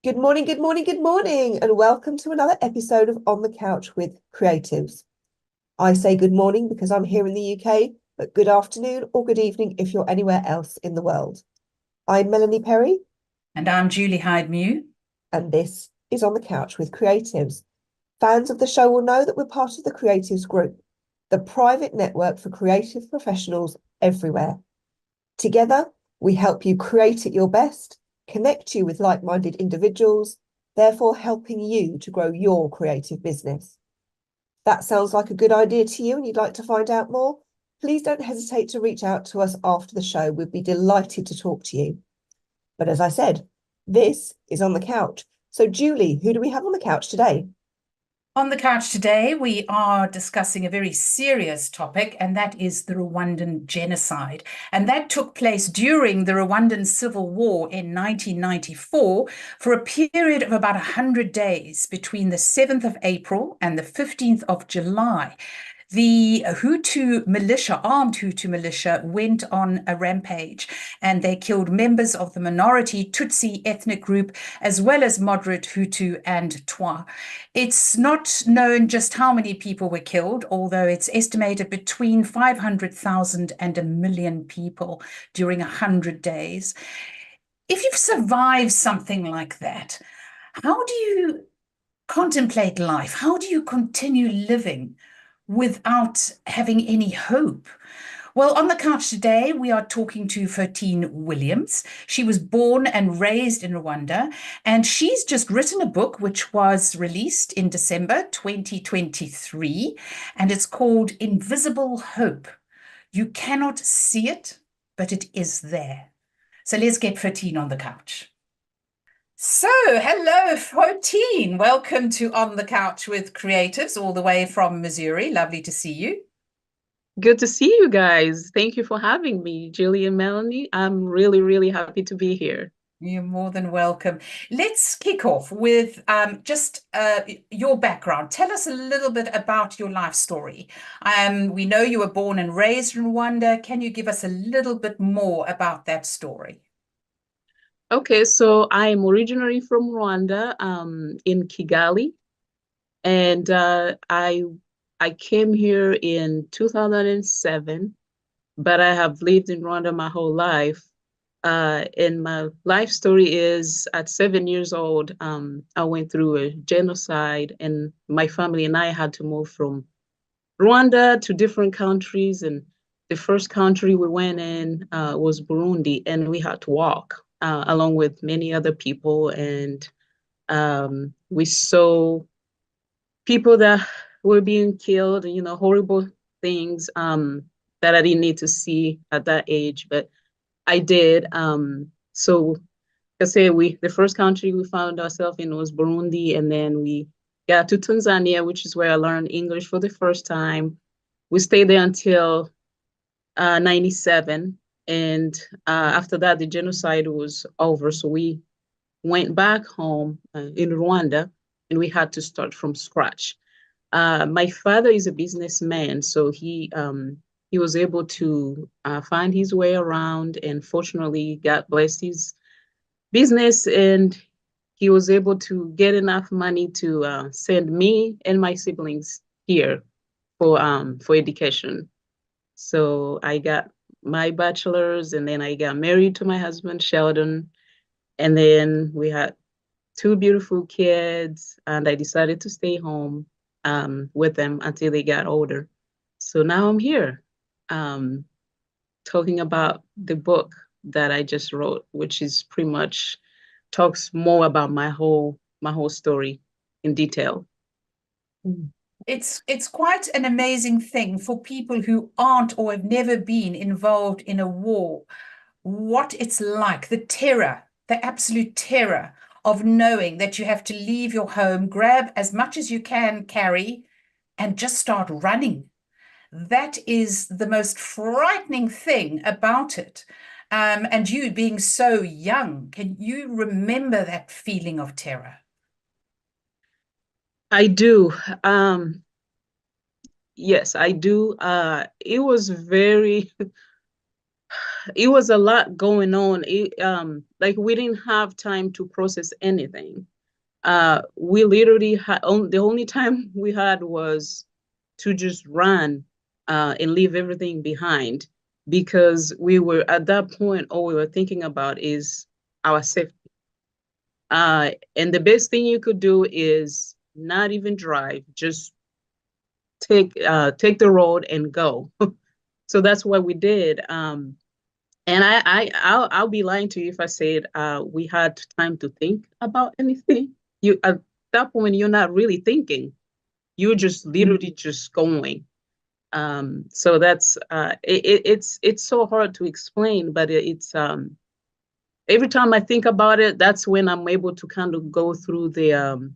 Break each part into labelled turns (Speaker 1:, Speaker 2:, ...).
Speaker 1: Good morning, good morning, good morning, and welcome to another episode of On the Couch with Creatives. I say good morning because I'm here in the UK, but good afternoon or good evening if you're anywhere else in the world. I'm Melanie Perry,
Speaker 2: And I'm Julie Hyde-Mew.
Speaker 1: and this is On the Couch with Creatives. Fans of the show will know that we're part of the Creatives Group, the private network for creative professionals everywhere. Together, we help you create at your best, connect you with like-minded individuals, therefore helping you to grow your creative business. That sounds like a good idea to you and you'd like to find out more? Please don't hesitate to reach out to us after the show. We'd be delighted to talk to you. But as I said, this is On the Couch. So Julie, who do we have on the couch today?
Speaker 2: On the couch today, we are discussing a very serious topic, and that is the Rwandan genocide. And that took place during the Rwandan Civil War in 1994 for a period of about 100 days between the 7th of April and the 15th of July. The Hutu militia, armed Hutu militia, went on a rampage and they killed members of the minority Tutsi ethnic group, as well as moderate Hutu and Twa. It's not known just how many people were killed, although it's estimated between 500,000 and 1 million people during 100 days. If you've survived something like that, how do you contemplate life? How do you continue living without having any hope? Well, on the couch today, we are talking to Fotine Williams. She was born and raised in Rwanda, and she's just written a book which was released in December 2023, and it's called Invisible Hope. You cannot see it, but it is there. So let's get Fotine on the couch. So, hello, Fotine. Welcome to On the Couch with Creatives, all the way from Missouri. Lovely to see you.
Speaker 3: Good to see you guys. Thank you for having me, Julie and Melanie. I'm really, really happy to be here.
Speaker 2: You're more than welcome. Let's kick off with just your background. Tell us a little bit about your life story. We know you were born and raised in Rwanda. Can you give us a little bit more about that story?
Speaker 3: Okay, so I'm originally from Rwanda, in Kigali, and I came here in 2007, but I have lived in Rwanda my whole life. And my life story is at 7 years old, I went through a genocide, and my family and I had to move from Rwanda to different countries. And the first country we went in was Burundi, and we had to walk along with many other people. And we saw people that were being killed, horrible things that I didn't need to see at that age, but I did. So I say the first country we found ourselves in was Burundi, and then we got to Tanzania, which is where I learned English for the first time. We stayed there until 97, and after that, the genocide was over. So we went back home in Rwanda, and we had to start from scratch. My father is a businessman, so he was able to find his way around, and fortunately, God blessed his business, and he was able to get enough money to send me and my siblings here for education. So I got my bachelor's, and then I got married to my husband, Sheldon, and then we had two beautiful kids, and I decided to stay home with them until they got older. So now I'm here um, talking about the book that I just wrote, which is pretty much talks more about my whole story in detail.
Speaker 2: It's quite an amazing thing for people who aren't or have never been involved in a war, what it's like, the terror, the absolute terror of knowing that you have to leave your home, grab as much as you can carry, and just start running. That is the most frightening thing about it. And you being so young, can you remember that feeling of terror?
Speaker 3: I do. Yes, I do. It was very it was a lot going on. Like we didn't have time to process anything. We literally had the only time we had was to just run and leave everything behind, because we were at that point, all we were thinking about is our safety. And the best thing you could do is not even drive, just take the road and go. So that's what we did. And I'll be lying to you if I said we had time to think about anything. You at that point you're not really thinking. You're just literally just going. So that's it's so hard to explain, but it's every time I think about it, that's when I'm able to kind of go through the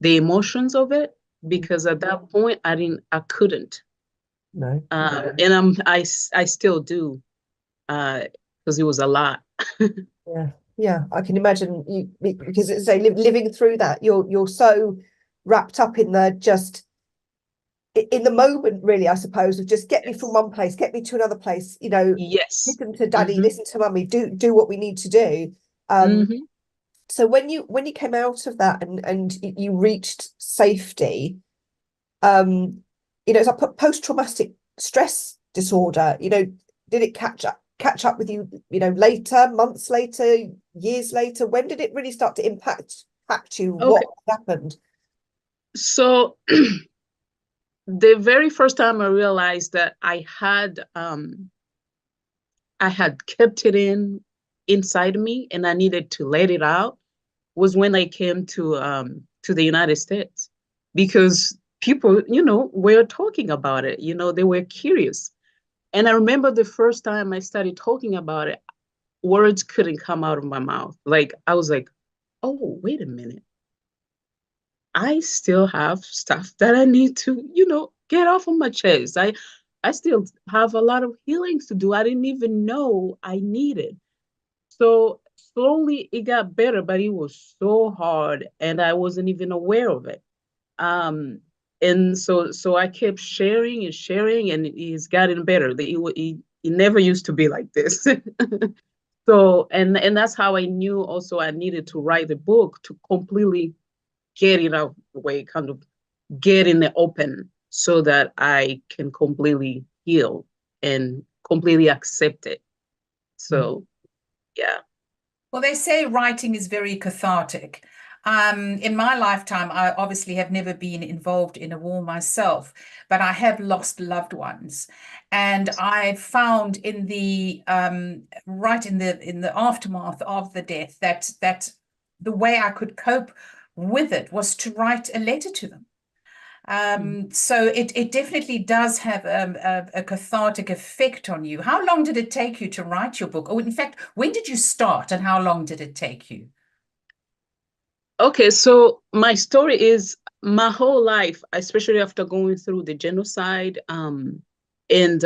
Speaker 3: emotions of it, because at that point I couldn't.
Speaker 1: No.
Speaker 3: And I still do, because it was a lot.
Speaker 1: Yeah. Yeah. I can imagine you, because it's say living through that, you're so wrapped up in the just in the moment, really, I suppose, of just get me from one place, get me to another place,
Speaker 3: Yes.
Speaker 1: listen to daddy, listen to mummy, do what we need to do. So when you came out of that and you reached safety, it's a post-traumatic stress disorder, did it catch up with you, later, months later, years later? When did it really start to impact you?
Speaker 3: Okay.
Speaker 1: What happened?
Speaker 3: So the very first time I realized that I had kept it inside me and I needed to let it out was when I came to the United States, because people, were talking about it, they were curious. And I remember the first time I started talking about it, words couldn't come out of my mouth. Like, I was like, oh, wait a minute. I still have stuff that I need to, get off of my chest. I still have a lot of healings to do. I didn't even know I needed. So slowly it got better, but it was so hard and I wasn't even aware of it. And so I kept sharing and sharing, and it's gotten better. It never used to be like this. So, and that's how I knew also I needed to write the book to completely get it out of the way, kind of get in the open so that I can completely heal and completely accept it. So, yeah.
Speaker 2: Well, they say writing is very cathartic. In my lifetime, I obviously have never been involved in a war myself, but I have lost loved ones, and I found in the right in the aftermath of the death that the way I could cope with it was to write a letter to them. So it definitely does have a cathartic effect on you. How long did it take you to write your book? Or in fact, when did you start and how long did it take you?
Speaker 3: Okay, so my story is my whole life, especially after going through the genocide, and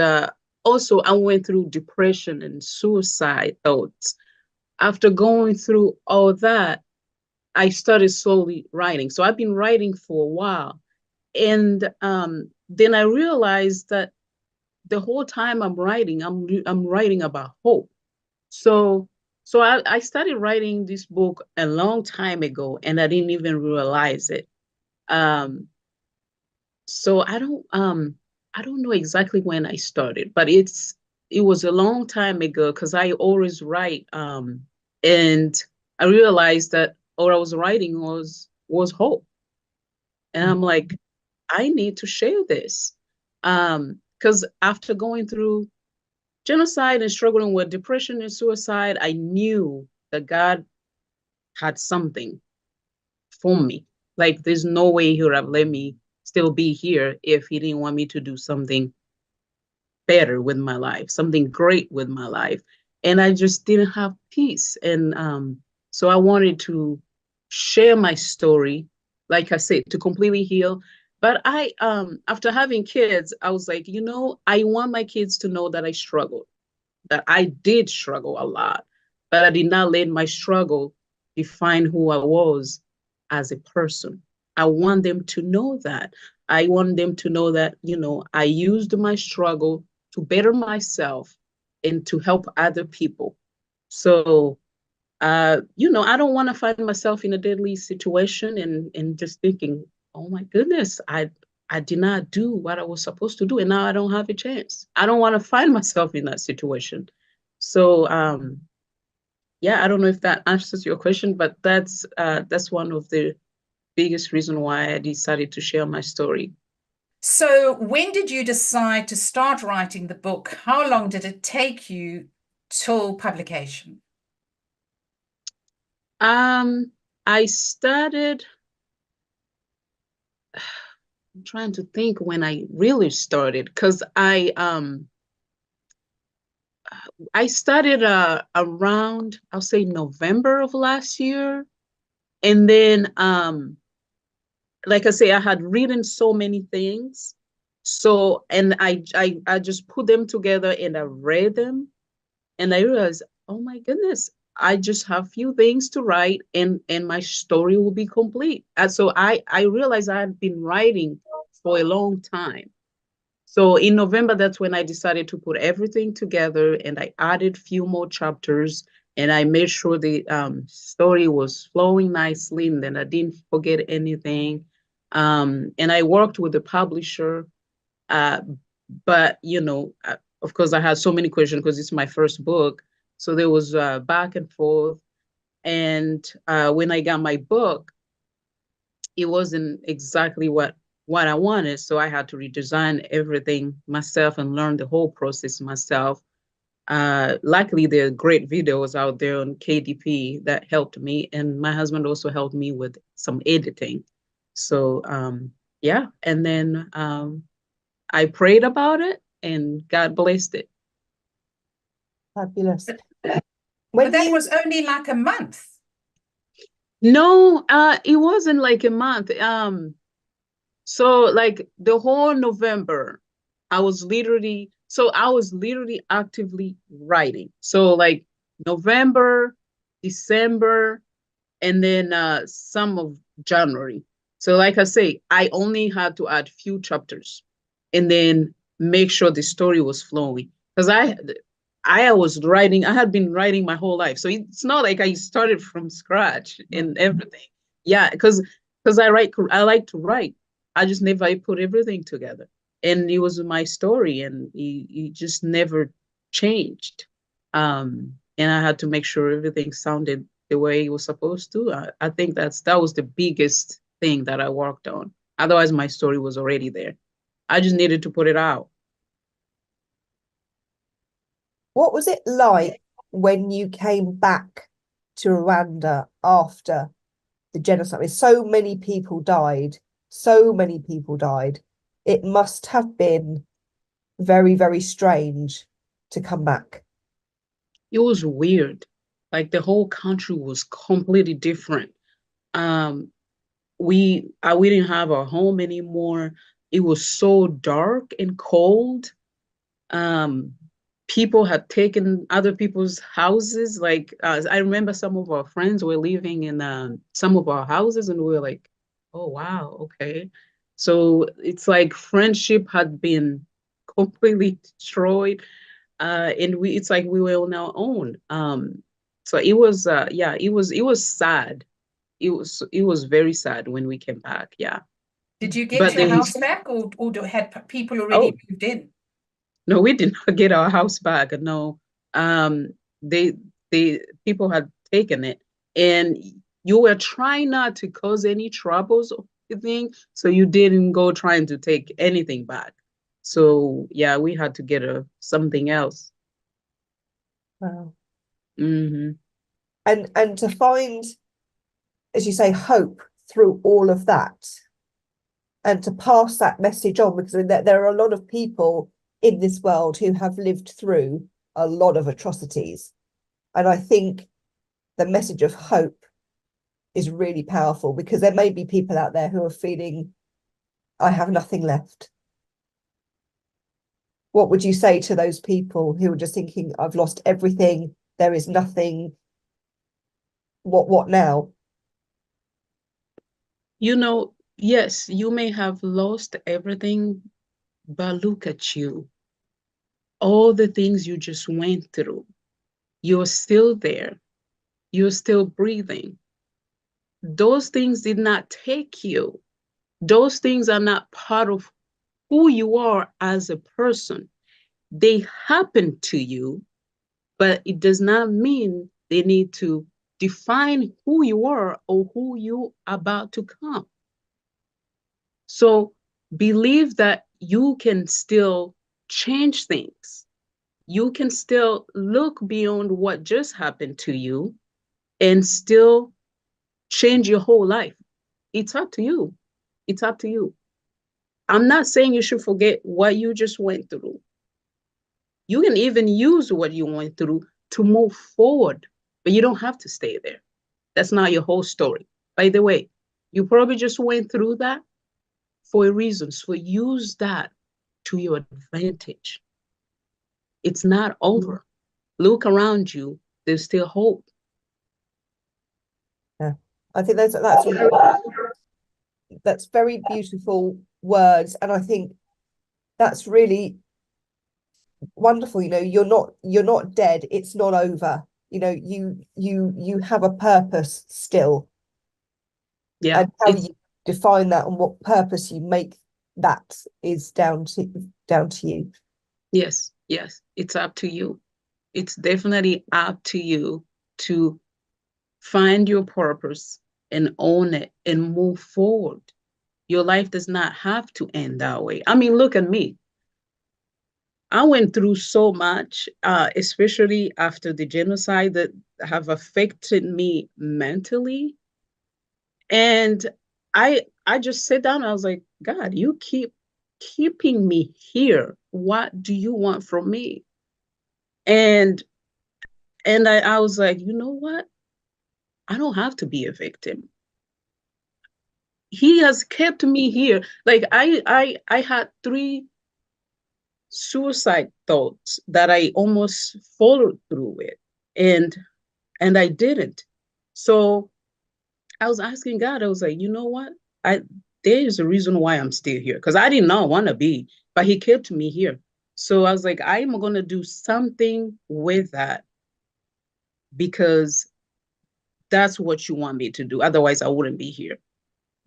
Speaker 3: also I went through depression and suicide thoughts. After going through all that, I started slowly writing. So I've been writing for a while. And then I realized that the whole time I'm writing, I'm writing about hope. So I started writing this book a long time ago, and I didn't even realize it. Um, so I don't know exactly when I started, but it was a long time ago because I always write. And I realized that all I was writing was hope. And I'm like, I need to share this. Because after going through genocide and struggling with depression and suicide, I knew that God had something for me. Like, there's no way he would have let me still be here if he didn't want me to do something better with my life, something great with my life. And I just didn't have peace. And so I wanted to share my story, like I said, to completely heal. But I, after having kids, I was like, I want my kids to know that I struggled, that I did struggle a lot, but I did not let my struggle define who I was as a person. I want them to know that. I want them to know that, I used my struggle to better myself and to help other people. So, you know, I don't want to find myself in a deadly situation and just thinking, oh my goodness, I did not do what I was supposed to do, and now I don't have a chance. I don't want to find myself in that situation. So, yeah, I don't know if that answers your question, but that's one of the biggest reason why I decided to share my story.
Speaker 2: So when did you decide to start writing the book? How long did it take you till publication?
Speaker 3: I started, I'm trying to think when I really started, because I started around, I'll say November of last year. And then like I say, I had written so many things. So, and I just put them together and I read them and I realized, oh my goodness, I just have few things to write and my story will be complete. And so I realized I had been writing for a long time. So in November, that's when I decided to put everything together and I added few more chapters and I made sure the story was flowing nicely and then I didn't forget anything. And I worked with the publisher, uh, but you know, of course, I had so many questions because it's my first book. So there was back and forth. And when I got my book, it wasn't exactly what I wanted. So I had to redesign everything myself and learn the whole process myself. Luckily, there are great videos out there on KDP that helped me, and my husband also helped me with some editing. So yeah, and then I prayed about it, and God blessed it.
Speaker 1: Fabulous.
Speaker 2: But
Speaker 1: When
Speaker 2: that
Speaker 1: you
Speaker 2: was only like a month.
Speaker 3: No, it wasn't like a month. So like the whole November, I was literally actively writing. So like November, December, and then some of January. So like I say, I only had to add few chapters and then make sure the story was flowing. Because I was writing, I had been writing my whole life. So it's not like I started from scratch and everything. Yeah, because I like to write. I just never put everything together. And it was my story and it just never changed. And I had to make sure everything sounded the way it was supposed to. I think that was the biggest thing that I worked on. Otherwise, my story was already there. I just needed to put it out.
Speaker 1: What was it like when you came back to Rwanda after the genocide? I mean, so many people died. So many people died. It must have been very, very strange to come back.
Speaker 3: It was weird. Like the whole country was completely different. Um, we didn't have our home anymore. It was so dark and cold. Um, People had taken other people's houses. Like I remember some of our friends were living in some of our houses, and we were like, "Oh wow, okay." So it's like friendship had been completely destroyed, and it's like we were on our own. So it was yeah, it was sad. It was very sad when we came back. Yeah,
Speaker 2: Did you get
Speaker 3: but
Speaker 2: your
Speaker 3: then
Speaker 2: house back or had people already
Speaker 3: oh
Speaker 2: moved in?
Speaker 3: no, we did not get our house back. No, um, they people had taken it, and you were trying not to cause any troubles or anything, so you didn't go trying to take anything back. So yeah, we had to get something else.
Speaker 1: Wow.
Speaker 3: Hmm.
Speaker 1: And to find, as you say, hope through all of that and to pass that message on, because I mean, there are a lot of people in this world who have lived through a lot of atrocities. And I think the message of hope is really powerful because there may be people out there who are feeling, I have nothing left. What would you say to those people who are just thinking, I've lost everything, there is nothing, what now?
Speaker 3: You know, yes, you may have lost everything, but look at you. all the things you just went through, you're still there. You're still breathing. Those things did not take you. Those things are not part of who you are as a person. They happen to you, but it does not mean they need to define who you are or who you are about to come. So believe that you can still change things. You can still look beyond what just happened to you and still change your whole life. It's up to you. It's up to you. I'm not saying you should forget what you just went through. You can even use what you went through to move forward, but you don't have to stay there. That's not your whole story. By the way, you probably just went through that for a reason. So use that to your advantage. It's not over. Look around you. There's still hope.
Speaker 1: Yeah, I think that's very beautiful words, and I think that's really wonderful. You know, you're not dead. It's not over. You know, you have a purpose still.
Speaker 3: Yeah,
Speaker 1: and how you define that and what purpose you make that is down to you.
Speaker 3: Yes, it's up to you. It's definitely up to you to find your purpose and own it and move forward. Your life does not have to end that way. I mean, look at me. I went through so much, especially after the genocide, that have affected me mentally. And I just sat down. I was like, God, you keep keeping me here. What do you want from me? And I was like, you know what? I don't have to be a victim. He has kept me here. Like I had 3 suicide thoughts that I almost followed through with, and I didn't. So I was asking God, I was like, you know what? There is a reason why I'm still here, because I did not want to be, but he kept me here. So I was like, I'm gonna do something with that, because that's what you want me to do. Otherwise, I wouldn't be here.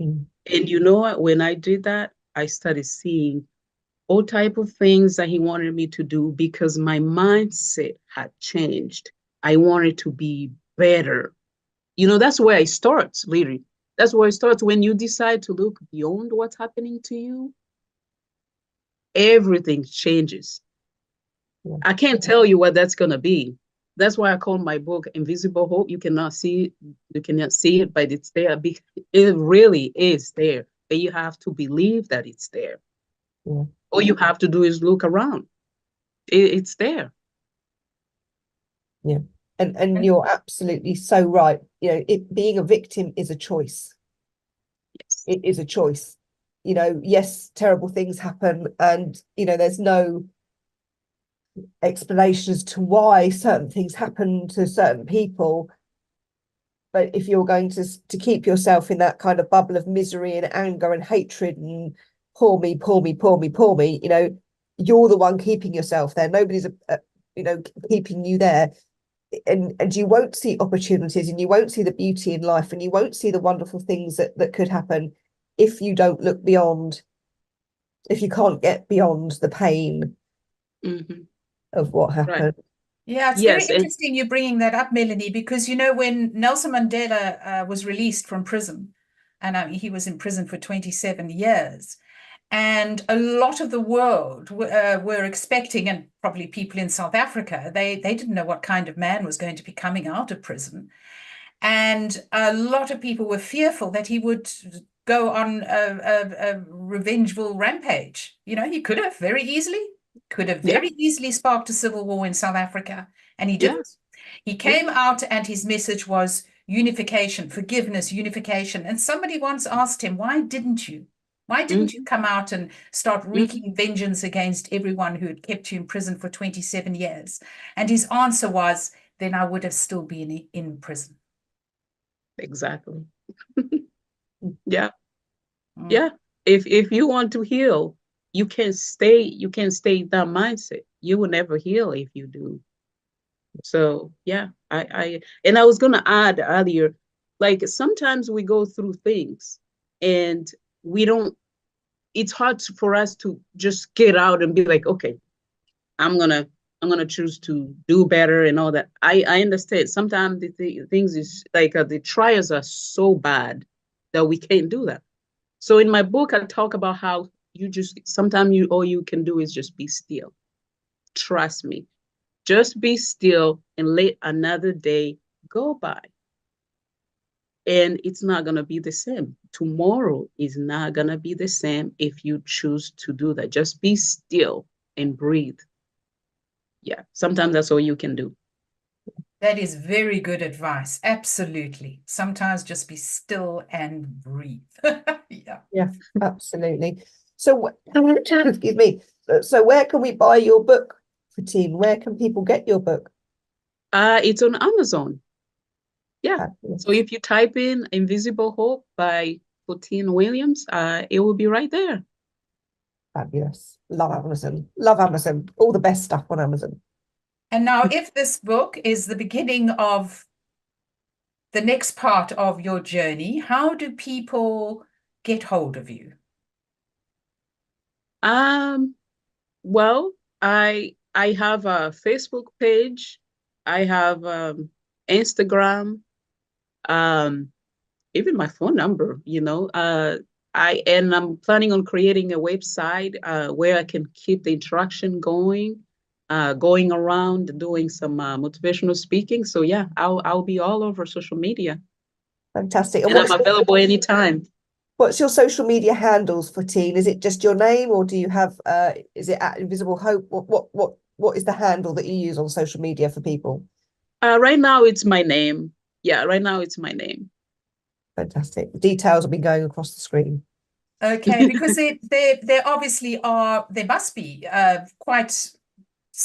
Speaker 1: Mm.
Speaker 3: And you know what? When I did that, I started seeing all type of things that he wanted me to do, because my mindset had changed. I wanted to be better. You know, that's where it starts, literally. That's where it starts. When you decide to look beyond what's happening to you, everything changes.
Speaker 1: Yeah.
Speaker 3: I can't tell you what that's going to be. That's why I call my book Invisible Hope. You cannot see it, but it's there. It really is there. But you have to believe that it's there.
Speaker 1: Yeah.
Speaker 3: All you have to do is look around. It's there.
Speaker 1: Yeah. And you're absolutely so right. You know, being a victim is a choice.
Speaker 3: Yes.
Speaker 1: It is a choice. You know, yes, terrible things happen, and you know, there's no explanation as to why certain things happen to certain people. But if you're going to keep yourself in that kind of bubble of misery and anger and hatred and poor me, poor me, poor me, poor me, you know, you're the one keeping yourself there. Nobody's you know, keeping you there. And you won't see opportunities, and you won't see the beauty in life, and you won't see the wonderful things that could happen if you don't look beyond, if you can't get beyond the pain of what happened.
Speaker 3: Right.
Speaker 2: Yeah, it's very interesting you bringing that up, Melanie, because, you know, when Nelson Mandela was released from prison, and he was in prison for 27 years, and a lot of the world were expecting, and probably people in South Africa, they didn't know what kind of man was going to be coming out of prison. And a lot of people were fearful that he would go on a revengeful rampage. You know, he could have very easily sparked a civil war in South Africa, and he didn't. He came out, and his message was unification, forgiveness, unification. And somebody once asked him, why didn't you? Why didn't you come out and start wreaking vengeance against everyone who had kept you in prison for 27 years? And his answer was, then I would have still been in prison.
Speaker 3: Exactly. Yeah. Yeah. If you want to heal, you can stay in that mindset. you will never heal if you do. So yeah, and I was gonna add earlier, like sometimes we go through things and we don't, it's hard for us to just get out and be like, okay, I'm gonna choose to do better and all that. I understand. Sometimes the things is like the trials are so bad that we can't do that. So in my book, I talk about how you just sometimes you all you can do is just be still. Trust me. Just be still and let another day go by. And it's not gonna be the same. Tomorrow is not gonna be the same if you choose to do that. Just be still and breathe. Yeah, sometimes that's all you can do.
Speaker 2: That is very good advice. Absolutely. Sometimes just be still and breathe. Yeah.
Speaker 1: Yeah, absolutely. So, excuse me. So where can we buy your book, Fotine? Where can people get your book?
Speaker 3: It's on Amazon. Yeah.
Speaker 1: Fabulous.
Speaker 3: So if you type in Invisible Hope by Fotine Williams, it will be right there.
Speaker 1: Fabulous. Love Amazon. Love Amazon. All the best stuff on Amazon.
Speaker 2: And now, if this book is the beginning of the next part of your journey, how do people get hold of you?
Speaker 3: Well, I have a Facebook page. I have Instagram, even my phone number, you know. I'm planning on creating a website where I can keep the interaction going around doing some motivational speaking. So yeah, I'll be all over social media.
Speaker 1: Fantastic.
Speaker 3: And I'm available anytime.
Speaker 1: What's your social media handles, Fotine? Is it just your name, or do you have is it at Invisible Hope? What is the handle that you use on social media for people?
Speaker 3: Right now it's my name. Yeah, right now it's my name.
Speaker 1: Fantastic. The details will be going across the screen.
Speaker 2: Okay, because there obviously are, there must be quite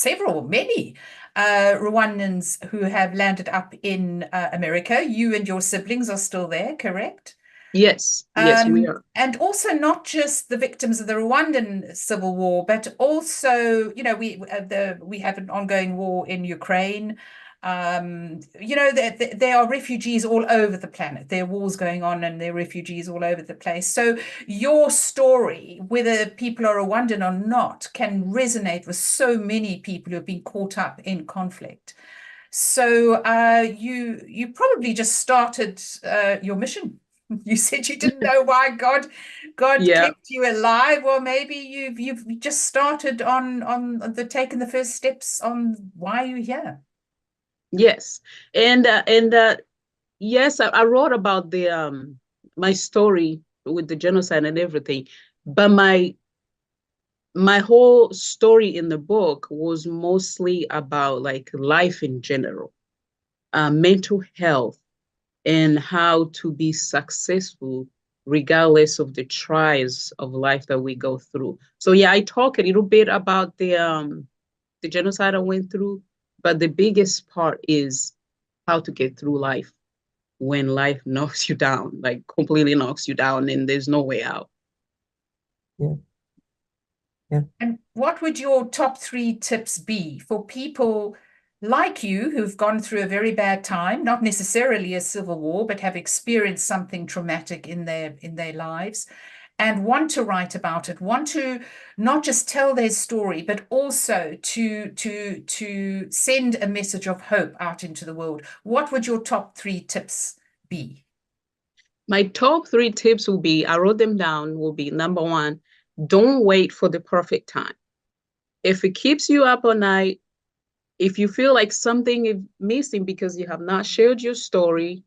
Speaker 2: many Rwandans who have landed up in America. You and your siblings are still there, correct?
Speaker 3: Yes, we are.
Speaker 2: And also not just the victims of the Rwandan civil war, but also, you know, we have an ongoing war in Ukraine. You know, there are refugees all over the planet. There are wars going on and there are refugees all over the place. So your story, whether people are Rwandan or not, can resonate with so many people who have been caught up in conflict. So you probably just started your mission. You said you didn't know why God
Speaker 3: Yeah.
Speaker 2: kept you alive. Well, maybe you've just started on the taking the first steps on why you're here.
Speaker 3: Yes. And yes, I wrote about the my story with the genocide and everything, but my whole story in the book was mostly about like life in general, mental health, and how to be successful regardless of the trials of life that we go through. So yeah, I talk a little bit about the genocide I went through, but the biggest part is how to get through life when life knocks you down, like completely knocks you down and there's no way out.
Speaker 1: Yeah. Yeah.
Speaker 2: And what would your top 3 tips be for people like you who've gone through a very bad time, not necessarily a civil war, but have experienced something traumatic in their lives and want to write about it, want to not just tell their story, but also to send a message of hope out into the world? What would your top 3 tips be?
Speaker 3: My top 3 tips will be, I wrote them down, will be number 1, don't wait for the perfect time. If it keeps you up all night, if you feel like something is missing because you have not shared your story,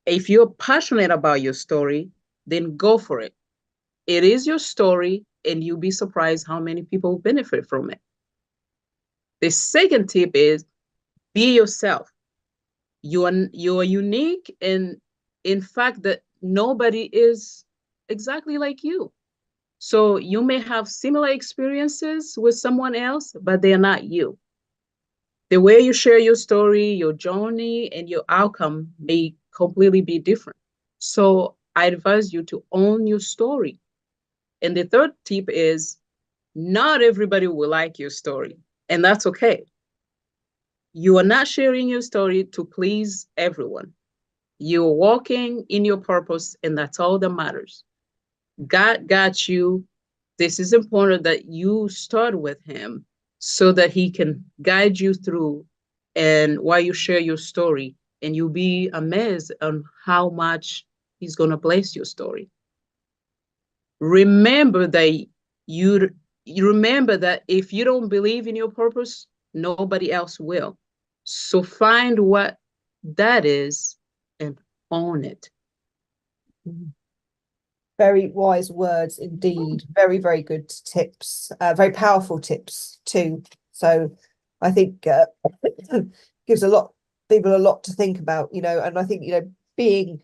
Speaker 3: if you're passionate about your story, then go for it. It is your story, and you'll be surprised how many people benefit from it. The second tip is be yourself. You are unique, and in fact, that nobody is exactly like you. So you may have similar experiences with someone else, but they're not you. The way you share your story, your journey, and your outcome may completely be different. So I advise you to own your story. And the third tip is Not everybody will like your story, and that's okay. You are not sharing your story to please everyone. You're walking in your purpose, and that's all that matters. God got you. This is important that you start with him so that he can guide you through and while you share your story, and you'll be amazed on how much he's going to bless your story. Remember that you you remember that if you don't believe in your purpose, nobody else will. So find what that is and own it.
Speaker 1: Very wise words indeed. Very, very good tips. Very powerful tips too. So I think gives people a lot to think about, and I think, being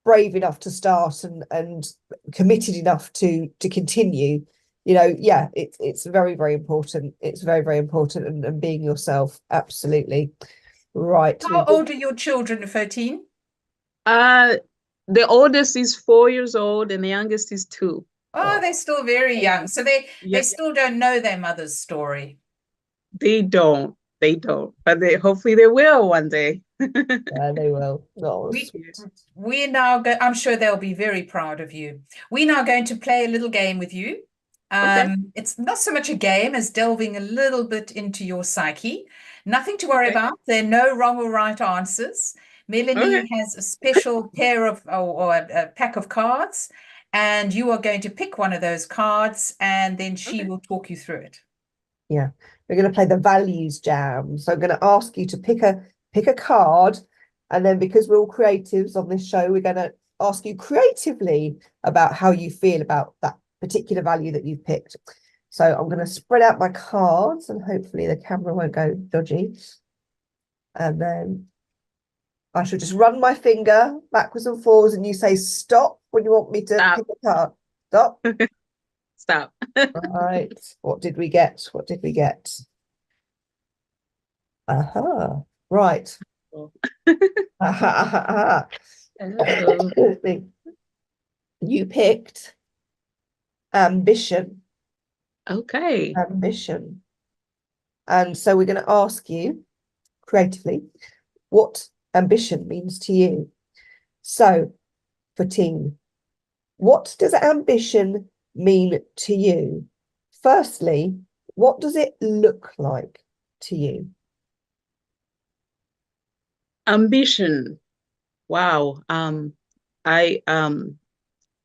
Speaker 1: brave enough to start and committed enough to continue, yeah, it's very, very important. It's very, very important, and being yourself, absolutely. Right.
Speaker 2: How old are your children, Fotine?
Speaker 3: The oldest is 4 years old and the youngest is 2.
Speaker 2: Oh, they're still very young. So they
Speaker 3: Yeah.
Speaker 2: still don't know their mother's story.
Speaker 3: They don't. But hopefully they will one day.
Speaker 1: Yeah, they will. Oh,
Speaker 2: We're now I'm sure they'll be very proud of you. We're now going to play a little game with you.
Speaker 3: Okay.
Speaker 2: It's not so much a game as delving a little bit into your psyche. Nothing to worry
Speaker 3: Okay.
Speaker 2: about. There are no wrong or right answers. Melanie
Speaker 3: Okay.
Speaker 2: has a special pair of or a pack of cards, and you are going to pick one of those cards, and then she will talk you through it.
Speaker 1: Yeah, we're going to play the values jam. So I'm going to ask you to pick a card, and then because we're all creatives on this show, we're going to ask you creatively about how you feel about that particular value that you've picked. So I'm going to spread out my cards, and hopefully the camera won't go dodgy. And then I shall just run my finger backwards and forwards, and you say stop when you want me to
Speaker 3: Stop.
Speaker 1: pick a card. Stop.
Speaker 3: Stop.
Speaker 1: Right. What did we get? What did we get? Aha. Right. You picked ambition.
Speaker 3: Okay.
Speaker 1: Ambition. And so we're going to ask you creatively what ambition means to you. So, Fotine, what does ambition mean to you? Firstly, what does it look like to you?
Speaker 3: Ambition. Wow. I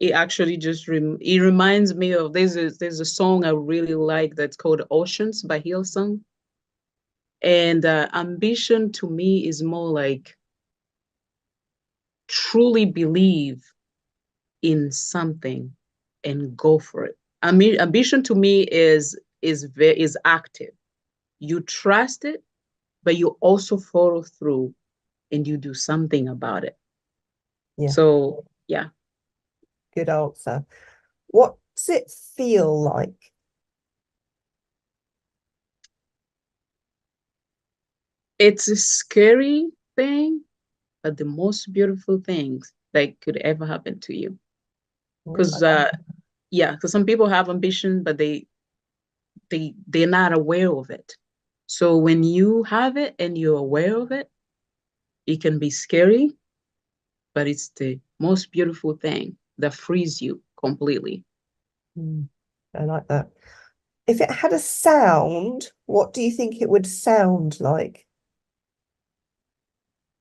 Speaker 3: it actually just it reminds me of there's a song I really like that's called Oceans by Hillsong. And ambition to me is more like truly believe in something and go for it. I mean, ambition to me is active. You trust it, but you also follow through and you do something about it.
Speaker 1: Yeah.
Speaker 3: So yeah.
Speaker 1: Good answer. What does it feel like?
Speaker 3: It's a scary thing, but the most beautiful things that could ever happen to you. Because because some people have ambition, but they're not aware of it. So when you have it and you're aware of it, it can be scary, but it's the most beautiful thing that frees you completely.
Speaker 1: I like that. If it had a sound, what do you think it would sound like?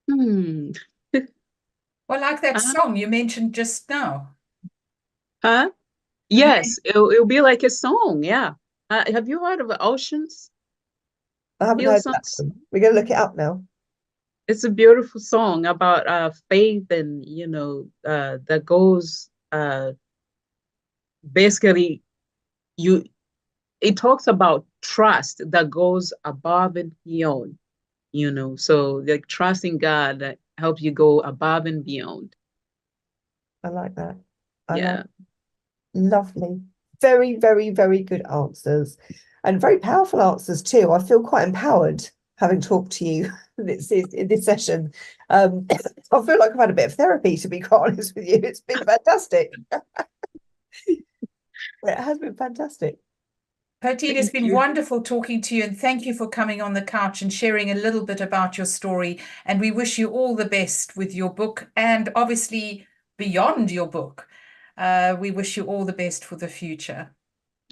Speaker 3: Hmm.
Speaker 2: Well, like that song you mentioned just now.
Speaker 3: Huh? Yes, it'll be like a song. Yeah. Have you heard of Oceans?
Speaker 1: I haven't heard that
Speaker 3: Hillsongs?
Speaker 1: one. We're going to look it up now.
Speaker 3: It's a beautiful song about faith and that goes basically you it talks about trust that goes above and beyond, so like trusting God that helps you go above and beyond.
Speaker 1: I like that.
Speaker 3: Yeah.
Speaker 1: Lovely. Very, very, very good answers, and very powerful answers too. I feel quite empowered having talked to you in this session. I feel like I've had a bit of therapy, to be quite honest with you. It's been fantastic. It has been fantastic.
Speaker 2: Fotine, it's
Speaker 3: Thank
Speaker 2: been
Speaker 3: you.
Speaker 2: wonderful talking to you, and thank you for coming on the couch and sharing a little bit about your story. And we wish you all the best with your book and obviously beyond your book. We wish you all the best for the future.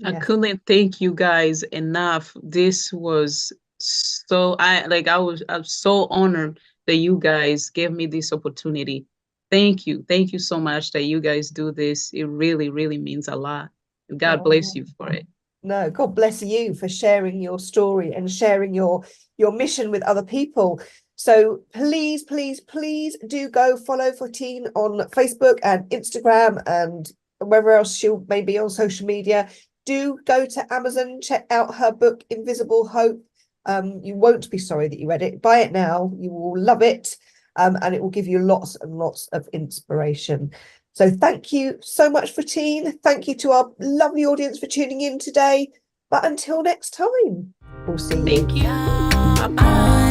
Speaker 3: I
Speaker 1: Yes.
Speaker 3: couldn't thank you guys enough. This was so I'm so honored that you guys gave me this opportunity. Thank you. Thank you so much that you guys do this. It really, really means a lot. God bless you for it.
Speaker 1: No, God bless you for sharing your story and sharing your mission with other people. So please, please, please do go follow Fotine on Facebook and Instagram and wherever else she'll maybe on social media. Do go to Amazon, check out her book, Invisible Hope. You won't be sorry that you read it. Buy it now. You will love it. And it will give you lots and lots of inspiration. So thank you so much, Fotine. Thank you to our lovely audience for tuning in today. But until next time, we'll see you.
Speaker 3: Thank you. Bye-bye.